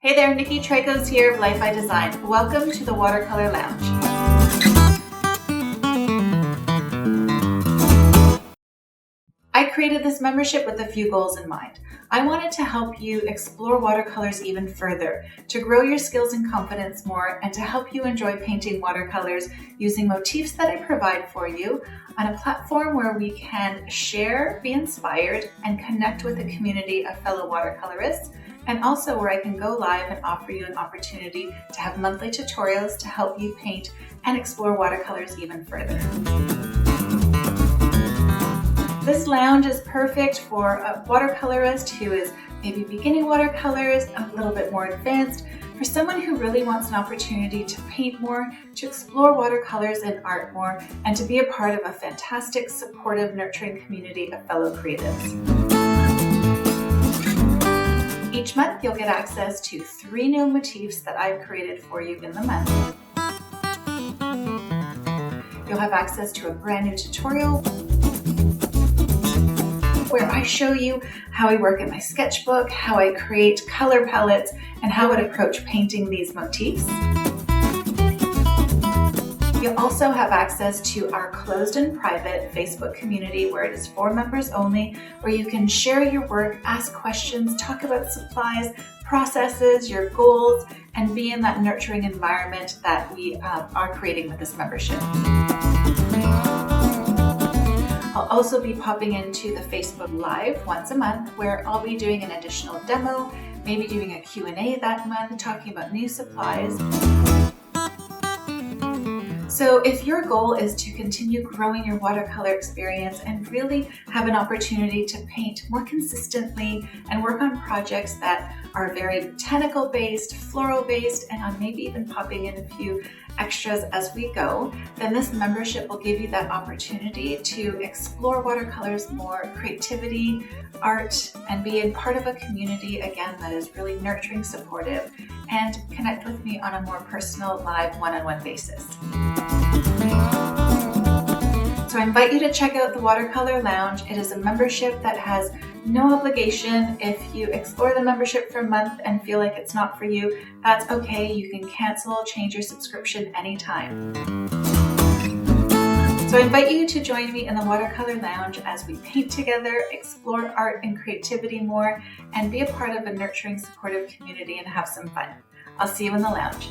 Hey there, Nicki Traikos here of Life by Design. Welcome to the Watercolor Lounge. I created this membership with a few goals in mind. I wanted to help you explore watercolors even further, to grow your skills and confidence more, and to help you enjoy painting watercolors using motifs that I provide for you on a platform where we can share, be inspired, and connect with a community of fellow watercolorists, and also where I can go live and offer you an opportunity to have monthly tutorials to help you paint and explore watercolors even further. This lounge is perfect for a watercolorist who is maybe beginning watercolors, a little bit more advanced, for someone who really wants an opportunity to paint more, to explore watercolors and art more, and to be a part of a fantastic, supportive, nurturing community of fellow creatives. Each month, you'll get access to 3 new motifs that I've created for you in the month. You'll have access to a brand new tutorial where I show you how I work in my sketchbook, how I create color palettes, and how I approach painting these motifs. You'll also have access to our closed and private Facebook community where it is for members only, where you can share your work, ask questions, talk about supplies, processes, your goals, and be in that nurturing environment that we are creating with this membership. I'll also be popping into the Facebook Live once a month where I'll be doing an additional demo, maybe doing a Q&A that month, talking about new supplies. So if your goal is to continue growing your watercolor experience and really have an opportunity to paint more consistently and work on projects that are very botanical based, floral based, and on maybe even popping in a few extras as we go, then this membership will give you that opportunity to explore watercolors more, creativity, art, and be in part of a community, again, that is really nurturing, supportive, and connect with me on a more personal, live, one-on-one basis. So I invite you to check out the Watercolor Lounge. It is a membership that has no obligation. If you explore the membership for a month and feel like it's not for you, that's okay. You can cancel, change your subscription anytime. So I invite you to join me in the Watercolor Lounge as we paint together, explore art and creativity more, and be a part of a nurturing, supportive community and have some fun. I'll see you in the lounge.